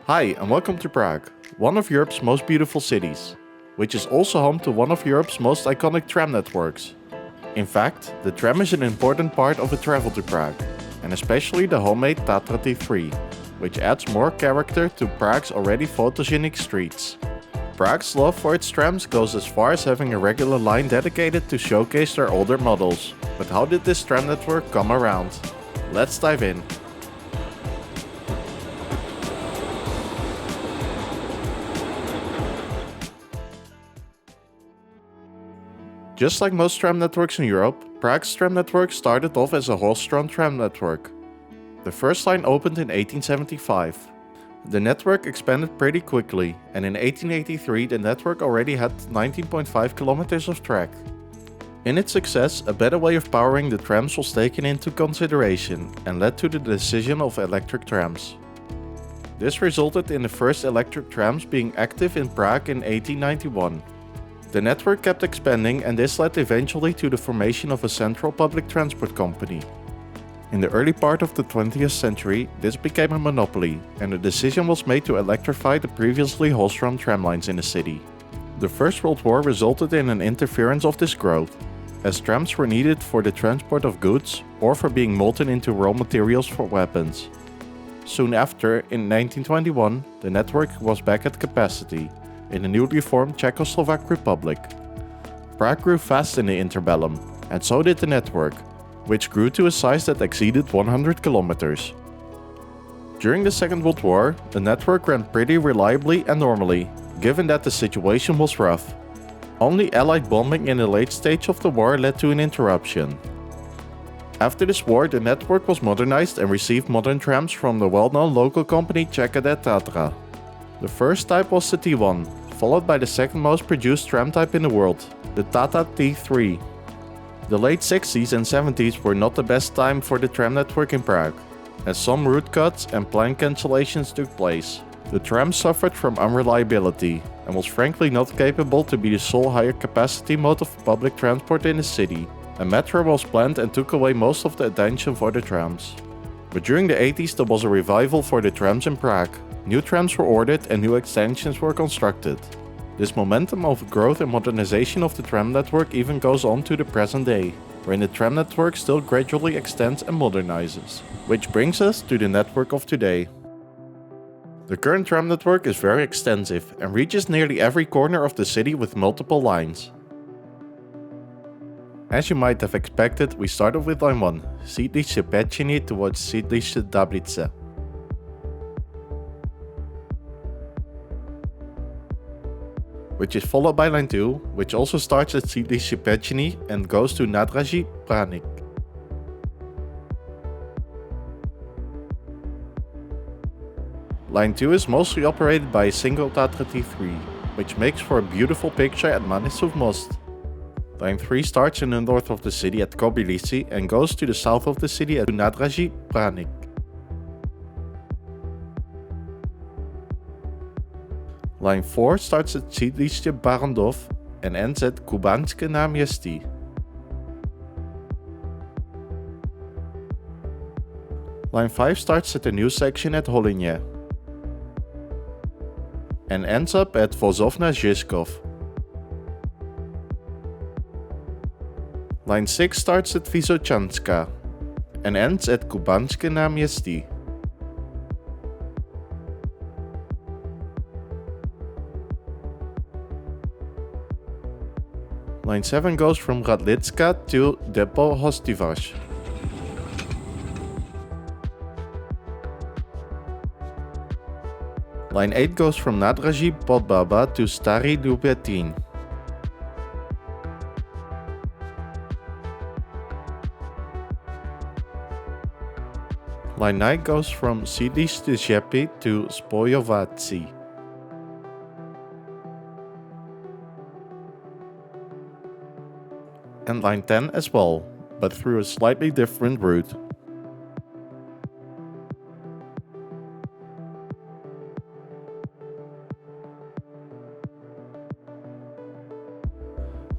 Hi and welcome to Prague, one of Europe's most beautiful cities, which is also home to one of Europe's most iconic tram networks. In fact, the tram is an important part of a travel to Prague, and especially the homemade Tatra T3, which adds more character to Prague's already photogenic streets. Prague's love for its trams goes as far as having a regular line dedicated to showcase their older models. But how did this tram network come around? Let's dive in. Just like most tram networks in Europe, Prague's tram network started off as a horse-drawn tram network. The first line opened in 1875. The network expanded pretty quickly, and in 1883 the network already had 19.5 kilometers of track. In its success, a better way of powering the trams was taken into consideration and led to the decision of electric trams. This resulted in the first electric trams being active in Prague in 1891. The network kept expanding, and this led eventually to the formation of a central public transport company. In the early part of the 20th century, this became a monopoly, and a decision was made to electrify the previously horse-drawn tram lines in the city. The First World War resulted in an interference of this growth, as trams were needed for the transport of goods or for being molten into raw materials for weapons. Soon after, in 1921, the network was back at capacity in the newly formed Czechoslovak Republic. Prague grew fast in the interbellum, and so did the network, which grew to a size that exceeded 100 kilometers. During the Second World War, the network ran pretty reliably and normally, given that the situation was rough. Only Allied bombing in the late stage of the war led to an interruption. After this war, the network was modernized and received modern trams from the well-known local company Czech Tatra. The first type was the T1, followed by the second most produced tram type in the world, the Tatra T3. The late 60s and 70s were not the best time for the tram network in Prague, as some route cuts and plan cancellations took place. The tram suffered from unreliability and was frankly not capable to be the sole higher capacity mode of public transport in the city. A metro was planned and took away most of the attention for the trams. But during the 80s there was a revival for the trams in Prague. New trams were ordered and new extensions were constructed. This momentum of growth and modernization of the tram network even goes on to the present day, wherein the tram network still gradually extends and modernizes. Which brings us to the network of today. The current tram network is very extensive and reaches nearly every corner of the city with multiple lines. As you might have expected, we started with line 1, Sídliště Pečiny towards Sídliště Dablice. Which is followed by line 2, which also starts at Sídliště Pečiny and goes to nádraží Prague. Line 2 is mostly operated by a single Tatra T3, which makes for a beautiful picture at Manisův Most. Line 3 starts in the north of the city at Kobylisy and goes to the south of the city at nádraží Prague. Line 4 starts at Sídliště Barrandov and ends at Kubanské náměstí. Line 5 starts at the new section at Holyně and ends up at Vozovna Žižkov. Line 6 starts at Vysočanská and ends at Kubanské náměstí. Line 7 goes from Radlicka to Depot Hostivař. Line 8 goes from nádraží Podbaba to Starý Ľubiatín. Line 9 goes from Sídliště Žepy to Spojovací. And line 10 as well, but through a slightly different route.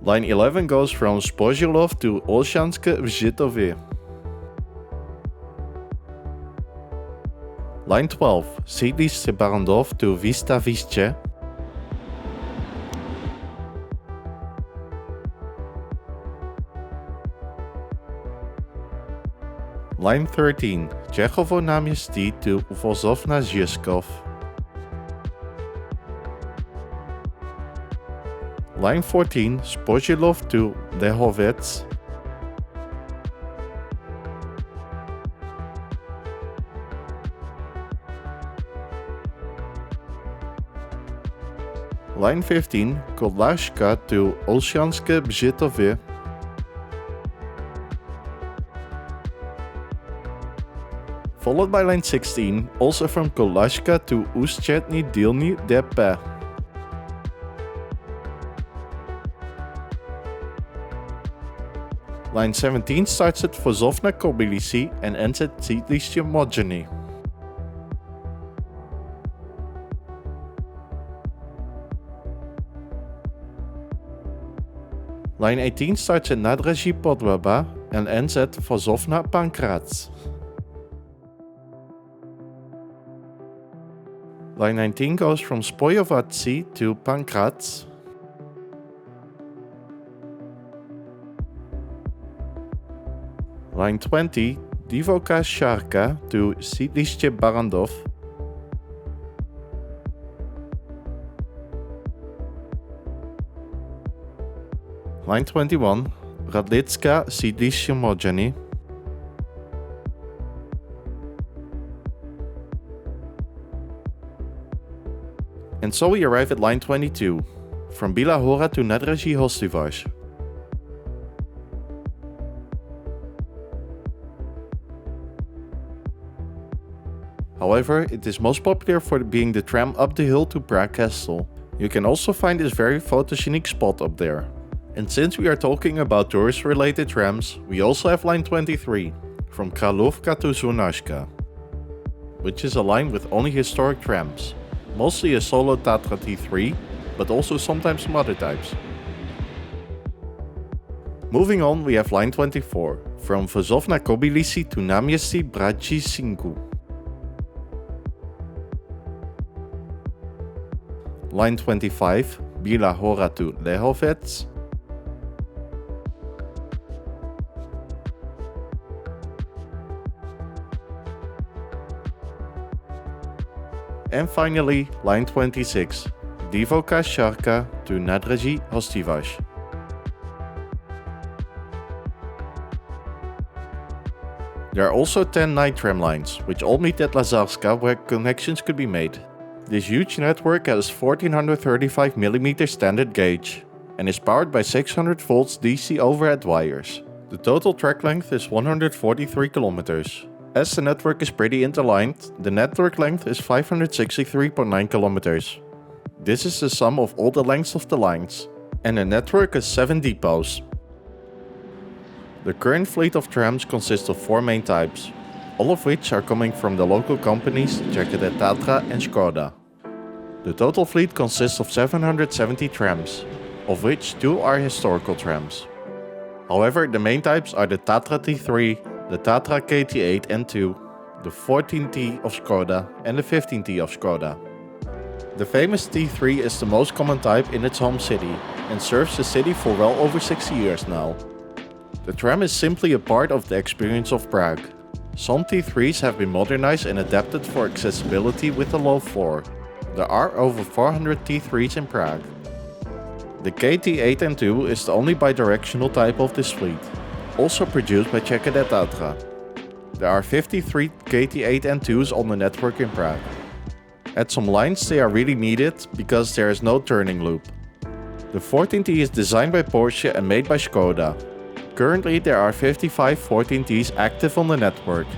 Line 11 goes from Spožilov to Olšanské v Žitově. Line 12, Sídliště Barrandov to Výstaviště. Line 13, Čechovo náměstí to Vozov na Žižkov. Line 14, Spořilov to Dehovec. Line 15, Kolářka to Olšanské Břitově. Followed by line 16, also from Kolářka to Ústřední dílny DP. Line 17 starts at Vozov na Kobylisy and ends at Sídliště Modřany. Line 18 starts at Nádraží Podvaba and ends at Vozov na Pankrác. Line 19 goes from Spojovací to Pankrác. Line 20, Divoká Šárka to Sídliště Barrandov. Line 21, Radlická Sídliště Modřany. And so we arrive at line 22, from Bílá Hora to Nádraží Hostivař. However, it is most popular for being the tram up the hill to Prague Castle. You can also find this very photogenic spot up there. And since we are talking about tourist-related trams, we also have line 23, from Královka to Zvonáška, which is a line with only historic trams, mostly a solo Tatra T3, but also sometimes some other types. Moving on, we have line 24, from Vozov na Kobylisy to Náměstí Bratříčinku. Line 25, Bílá Hora to Lehovec. And finally, line 26, Divoká Šárka to Nádraží Hostivař. There are also 10 night tram lines, which all meet at Lazarska, where connections could be made. This huge network has 1435mm standard gauge and is powered by 600 volts DC overhead wires. The total track length is 143 kilometers. As the network is pretty interlined, the network length is 563.9 kilometers. This is the sum of all the lengths of the lines, and the network has 7 depots. The current fleet of trams consists of 4 main types, all of which are coming from the local companies Czech Tatra and Skoda. The total fleet consists of 770 trams, of which 2 are historical trams. However, the main types are the Tatra T3, the Tatra KT8 and 2, the 14T of Skoda and the 15T of Skoda. The famous T3 is the most common type in its home city and serves the city for well over 60 years now. The tram is simply a part of the experience of Prague. Some T3s have been modernized and adapted for accessibility with a low floor. There are over 400 T3s in Prague. The KT8 and 2 is the only bidirectional type of this fleet, also produced by Czech Tatra. There are 53 KT8 and 2s on the network in Prague. At some lines they are really needed because there is no turning loop. The 14T is designed by Porsche and made by Skoda. Currently there are 55 14Ts active on the network.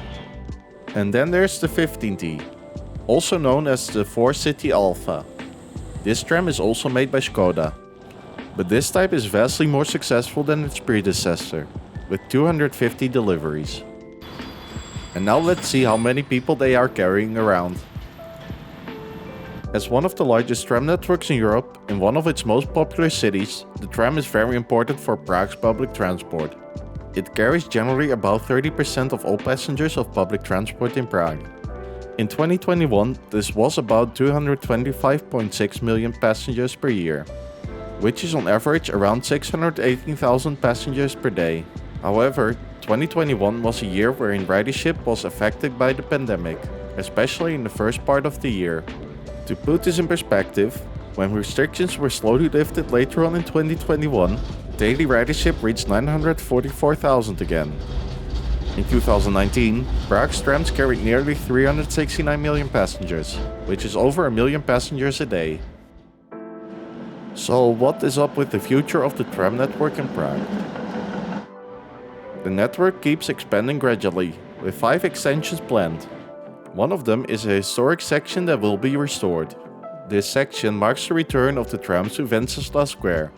And then there's the 15T, also known as the 4-City Alpha. This tram is also made by Skoda, but this type is vastly more successful than its predecessor, with 250 deliveries. And now let's see how many people they are carrying around. As one of the largest tram networks in Europe, in one of its most popular cities, the tram is very important for Prague's public transport. It carries generally about 30% of all passengers of public transport in Prague. In 2021, this was about 225.6 million passengers per year, which is on average around 618,000 passengers per day. However, 2021 was a year wherein ridership was affected by the pandemic, especially in the first part of the year. To put this in perspective, when restrictions were slowly lifted later on in 2021, daily ridership reached 944,000 again. In 2019, Prague's trams carried nearly 369 million passengers, which is over a million passengers a day. So what is up with the future of the tram network in Prague? The network keeps expanding gradually, with 5 extensions planned. One of them is a historic section that will be restored. This section marks the return of the trams to Wenceslas Square.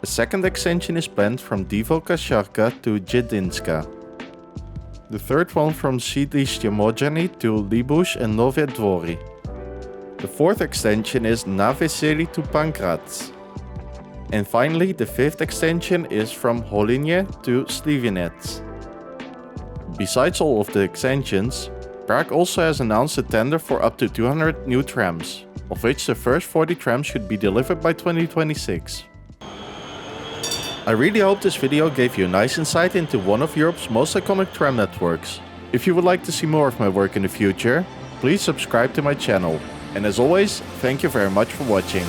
A second extension is planned from Divoka Sharka to Jedinska. The third one from Sídliště Mojany to Libuš and Nové Dvory. The fourth extension is Na Vesely to Pankratz. And finally, the fifth extension is from Holinje to Slivinec. Besides all of the extensions, Prague also has announced a tender for up to 200 new trams, of which the first 40 trams should be delivered by 2026. I really hope this video gave you a nice insight into one of Europe's most iconic tram networks. If you would like to see more of my work in the future, please subscribe to my channel. And as always, thank you very much for watching.